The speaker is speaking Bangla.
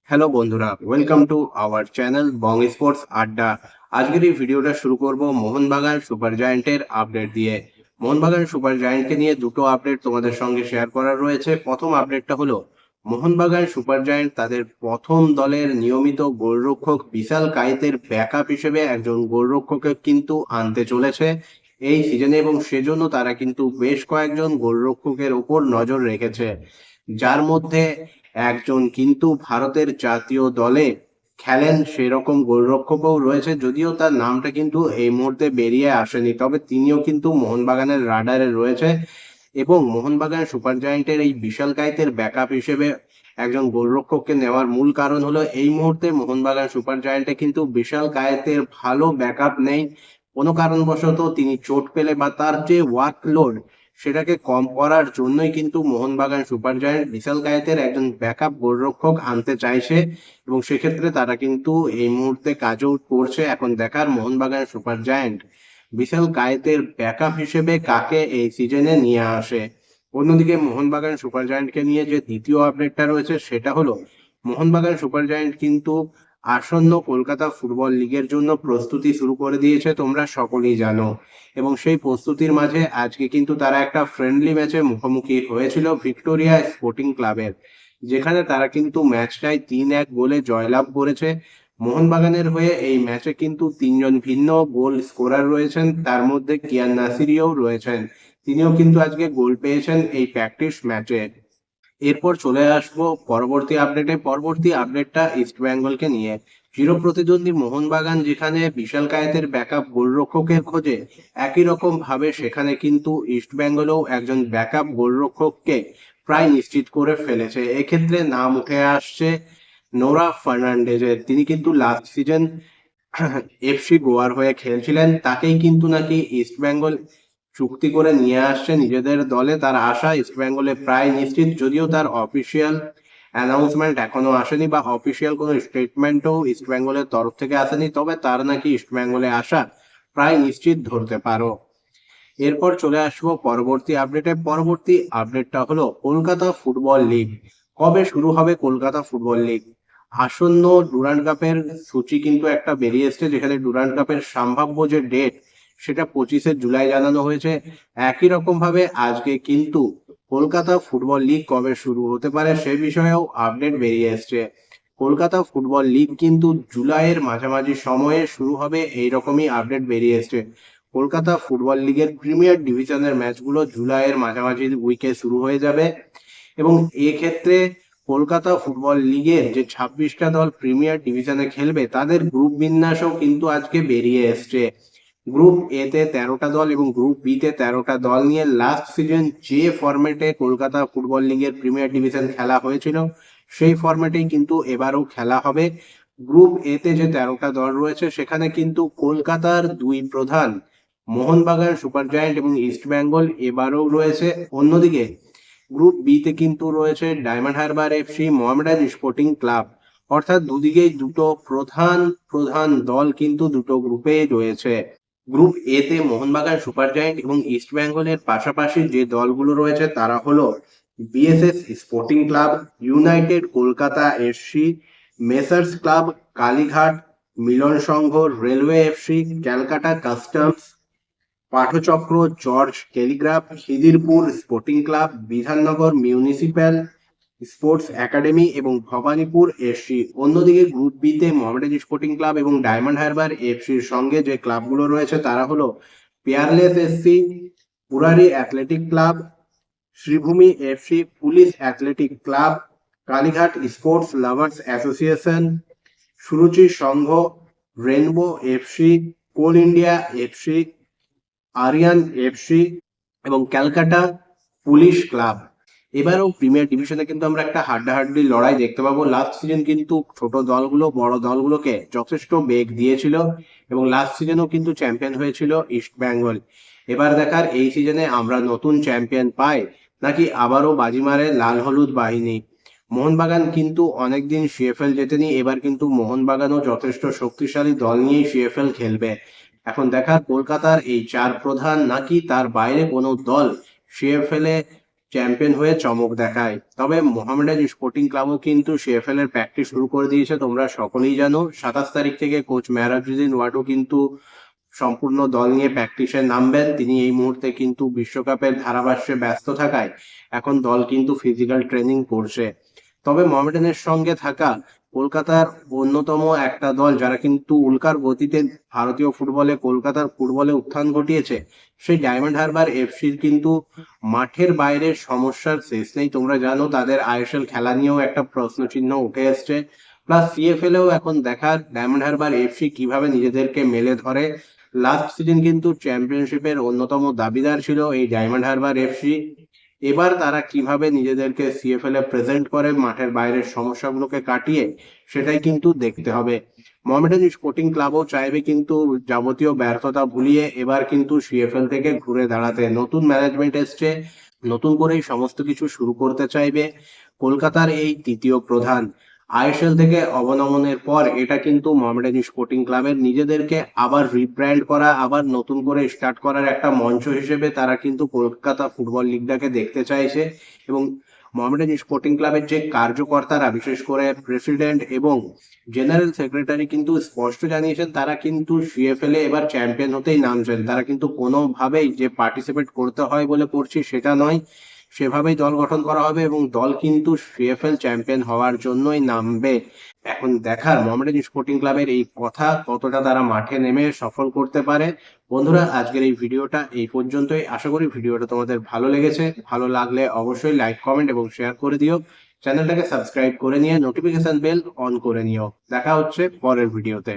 হ্যালো বন্ধুরা, welcome to our channel Bong sports আড্ডা। আজকের এই ভিডিওটা শুরু করব মোহনবাগান সুপার জায়ান্টের আপডেট দিয়ে। মোহনবাগান সুপার জায়ান্টকে নিয়ে দুটো আপডেট তোমাদের সঙ্গে শেয়ার করার রয়েছে। প্রথম আপডেটটা হলো মোহনবাগান সুপার জায়ান্ট তাদের প্রথম দলের নিয়মিত গোলরক্ষক বিশাল কায়েতের ব্যাকআপ হিসেবে একজন গোলরক্ষককে কিন্তু আনতে চলেছে এই সিজনে, এবং সেজন্য তারা কিন্তু বেশ কয়েকজন গোলরক্ষকের ওপর নজর রেখেছে, যার মধ্যে একজন কিন্তু ভারতের জাতীয় দলে খেলেন সেরকম গোলরক্ষকও রয়েছে, যদিও তার নামটা কিন্তু এই মুহূর্তে বেরিয়ে আসেনি, তবে তিনিও কিন্তু মোহনবাগানের রাডারে রয়েছে। এবং মোহনবাগান সুপার জায়ান্টের এই বিশাল কায়েতের ব্যাকআপ হিসেবে একজন গোলরক্ষককে নেওয়ার মূল কারণ হলো এই মুহূর্তে মোহনবাগান সুপার জায়ান্টে কিন্তু বিশাল কায়েতের ভালো ব্যাকআপ নেই। কোনো কারণবশত তিনি চোট পেলে বা তার যে ওয়ার্কলোড সেটাকে কম করার জন্যই কিন্তু মোহনবাগান সুপার জায়ান্ট বিশাল কায়েতের একজন ব্যাকআপ গোলরক্ষক আনতে চাইছে, এবং সেক্ষেত্রে তারা কিন্তু এই মুহূর্তে কাজও করছে। এখন দেখার মোহনবাগান সুপার জায়ান্ট বিশাল কায়েতের ব্যাকআপ হিসেবে কাকে এই সিজনে নিয়ে আসে। অন্যদিকে মোহনবাগান সুপার জায়ান্টকে নিয়ে যে দ্বিতীয় আপডেটটা রয়েছে সেটা হলো মোহনবাগান সুপার জায়ান্ট কিন্তু আসন্ন কলকাতা ফুটবল লিগের জন্য প্রস্তুতি শুরু করে দিয়েছে, তোমরা সকলেই জানো। এবং সেই প্রস্তুতির মাঝে আজকে কিন্তু তারা একটা ফ্রেন্ডলি ম্যাচে মুখোমুখি হয়েছিল ভিক্টোরিয়া স্পোর্টিং ক্লাবের, যেখানে তারা কিন্তু ম্যাচটায় 3-1 গোলে জয়লাভ করেছে। মোহনবাগানের হয়ে এই ম্যাচে কিন্তু তিনজন ভিন্ন গোল স্কোরার রয়েছেন, তার মধ্যে কিয়ান নাসিরিও রয়েছেন, তিনিও কিন্তু আজকে গোল পেয়েছেন এই প্র্যাকটিস ম্যাচে। এরপর চলে আসবো পরবর্তী আপডেটটা ইস্ট বেঙ্গলকে নিয়ে। চির প্রতিদ্বন্দ্বী মোহনবাগান যেখানে বিশাল কায়েতের ব্যাকআপ গোলরক্ষকের খোঁজে, একই রকম ভাবে সেখানে কিন্তু ইস্ট বেঙ্গলও একজন ব্যাকআপ গোলরক্ষককে প্রায় নিশ্চিত করে ফেলেছে। এক্ষেত্রে নাম উঠে আসছে নোরা ফার্নান্ডেজের। তিনি কিন্তু লাস্ট সিজন এফসি গোয়ার হয়ে খেলছিলেন, তাকেই কিন্তু নাকি ইস্ট বেঙ্গল চুক্তি করে নিয়ে আসছে নিজেদের দলে। তার আশা ইস্ট বেঙ্গলে প্রায় নিশ্চিত, যদিও তার অফিসিয়াল অ্যানাউন্সমেন্ট এখনো আসেনি বা অফিসিয়াল কোনো স্টেটমেন্টও ইস্ট বেঙ্গলের তরফ থেকে আসেনি, তবে তার নাকি ইস্ট বেঙ্গলে আসা প্রায় নিশ্চিত ধরতে পারো। এরপর চলে আসবো পরবর্তী আপডেটটা হলো কলকাতা ফুটবল লিগ। কবে শুরু হবে কলকাতা ফুটবল লিগ? আসন্ন ডুরান্ড কাপের সূচি কিন্তু একটা বেরিয়ে এসছে, যেখানে ডুরান্ড কাপের সম্ভাব্য যে ডেট সেটা 25শে জুলাই জানানো হয়েছে। একই রকম ভাবে আজকে কিন্তু কলকাতা ফুটবল লিগ কবে শুরু হতে পারে সে বিষয়েও আপডেট বেরিয়ে এসছে। কলকাতা ফুটবল লিগ কিন্তু জুলাইয়ের মাঝামাঝি সময়ে শুরু হবে, এইরকমই আপডেট বেরিয়ে এসছে। কলকাতা ফুটবল লিগের প্রিমিয়ার ডিভিশনের ম্যাচগুলো জুলাইয়ের মাঝামাঝি উইকে শুরু হয়ে যাবে, এবং এক্ষেত্রে কলকাতা ফুটবল লিগের যে 26টা দল প্রিমিয়ার ডিভিশনে খেলবে তাদের গ্রুপ বিন্যাসও কিন্তু আজকে বেরিয়ে এসছে। গ্রুপ এ তে 13টা দল এবং গ্রুপ বি তে 13টা দল নিয়ে লাস্ট সিজন যে ফরম্যাটে কলকাতা ফুটবল লিগের প্রিমিয়ার ডিভিশন খেলা হয়েছিল সেই ফরম্যাটেই কিন্তু এবারও খেলা হবে। গ্রুপ এ তে যে 13টা দল রয়েছে সেখানে কিন্তু কলকাতার দুই প্রধান মোহনবাগান সুপার জায়ান্ট এবং ইস্ট বেঙ্গল এবারও রয়েছে। অন্যদিকে গ্রুপ বি তে কিন্তু রয়েছে diamond Harbour FC, Mohammedan sporting club. অর্থাৎ দুদিকেই দুটো প্রধান প্রধান দল কিন্তু দুটো গ্রুপে রয়েছে। গ্রুপ এ তে মোহনবাগান সুপার জায়ান্ট এবং ইস্ট বেঙ্গলের পাশাপাশি যে দলগুলো রয়েছে তারা হলো BSS sporting club, united Kolkata FC, মেসার্স club Kalighat, Milan Sangha, railway FC, Calcutta customs, Pathachakra, George telegraph, Khidirpur sporting club, Bidhannagar municipal sports academy এবং ভবানীপুর এফসি। অন্যদিকে গ্রুপ বি তে মোহামেডান স্পোর্টিং ক্লাব এবং ডায়মন্ড হারবার এফসির সঙ্গে যে ক্লাবগুলো রয়েছে তারা হলো peerless SC, Purari athletic club, Sreebhumi FC, police athletic club, Kalighat sports lovers association, Suruchi Sangha, rainbow FC, coal India FC, Aryan FC এবং ক্যালকাটা পুলিশ ক্লাব। এবারও প্রিমিয়ার ডিভিশনে কিন্তু আমরা একটা হাড্ডাহাড্ডি লড়াই দেখতে পাবো। লাস্ট সিজন কিন্তু ছোট দলগুলো বড় দলগুলোকে যথেষ্ট বেগ দিয়েছিল, এবং লাস্ট সিজনও কিন্তু চ্যাম্পিয়ন হয়েছিল ইস্ট বেঙ্গল। এবার দেখার এই সিজনে আমরা নতুন চ্যাম্পিয়ন পাই নাকি আবারও বাজি মারে লাল হলুদ বাহিনী। মোহনবাগান কিন্তু অনেকদিন সিএফএল জেতেনি, এবার কিন্তু মোহনবাগানও যথেষ্ট শক্তিশালী দল নিয়েই সিএফএল খেলবে। এখন দেখার কলকাতার এই চার প্রধান নাকি তার বাইরে কোনো দল সিএফএল এ চ্যাম্পিয়ন হয়ে চমক দেখায়। তবে মোহামেডান স্পোর্টিং ক্লাবও কিন্তু সিএফএল এর প্র্যাকটিস শুরু করে দিয়েছে, তোমরা সকলেই জানো। 27 তারিখ থেকে কোচ মেহরাজউদ্দিন ওয়াডু কিন্তু সম্পূর্ণ দল নিয়ে প্র্যাকটিসে নামবেন। তিনি এই মুহূর্তে কিন্তু বিশ্বকাপের ধারাভাষ্যে ব্যস্ত থাকায় এখন দল কিন্তু ফিজিক্যাল ট্রেনিং করছে। তবে মোহামেডানের সঙ্গে থাকা কলকাতার অন্যতম একটা দল যারা কিন্তু উল্কার গতিতে ভারতীয় ফুটবলে, কলকাতার ফুটবলে উত্থান ঘটিয়েছে, সেই ডায়মন্ড হারবার এফসির কিন্তু মাঠের বাইরের সমস্যার শেষ নেই। তোমরা জানো তাদের আইএসএল খেলা নিয়েও একটা প্রশ্নচিহ্ন উঠে এসছে। প্লাস সিএফএল এও এখন দেখার ডায়মন্ড হারবার এফসি কিভাবে নিজেদেরকে মেলে ধরে। লাস্ট সিজন কিন্তু চ্যাম্পিয়নশিপের অন্যতম দাবিদার ছিল এই ডায়মন্ড হারবার এফসি। এবার তারা কিভাবে নিজেদেরকে সিএফএল এ প্রেজেন্ট করে মাঠের বাইরের সমস্যাগুলোকে কাটিয়ে, সেটাই কিন্তু দেখতে হবে। মোহামেডান স্পোর্টিং ক্লাবও চাইবে কিন্তু যাবতীয় ব্যর্থতা ভুলিয়ে এবার কিন্তু সিএফএল থেকে ঘুরে দাঁড়াতে। নতুন ম্যানেজমেন্ট এসছে, নতুন করেই সমস্ত কিছু শুরু করতে চাইবে। কলকাতার এই তৃতীয় প্রধান আইএসএল থেকে অবনমনের পর এটা কিন্তু মোহামেডান স্পোর্টিং ক্লাবের নিজেদেরকে আবার রিব্র্যান্ড করা, আবার নতুন করে স্টার্ট করার একটা মঞ্চ হিসেবে তারা কিন্তু কলকাতা ফুটবল লিগটাকে দেখতে চাইছে। এবং মোহামেডান স্পোর্টিং ক্লাবের যে কার্যকর্তারা, বিশেষ করে প্রেসিডেন্ট এবং জেনারেল সেক্রেটারি কিন্তু স্পষ্ট জানিয়েছেন তারা কিন্তু সিএফএল এ এবার চ্যাম্পিয়ন হতেই নামছেন। তারা কিন্তু কোনোভাবেই যে পার্টিসিপেট করতে হয় বলে করছি সেটা নয়, সেভাবেই দল গঠন করা হবে এবং দল কিন্তু সিএফএল চ্যাম্পিয়ন হওয়ার জন্যই নামবে। এখন দেখার মোহামেডান স্পোর্টিং ক্লাবের এই কথা কতটা তারা মাঠে নেমে সফল করতে পারে। বন্ধুরা, আজকের এই ভিডিওটা এই পর্যন্তই। আশা করি ভিডিওটা তোমাদের ভালো লেগেছে। ভালো লাগলে অবশ্যই লাইক, কমেন্ট এবং শেয়ার করে দিও। চ্যানেলটাকে সাবস্ক্রাইব করে নিয়ে নোটিফিকেশন বেল অন করে নিও। দেখা হচ্ছে পরের ভিডিওতে।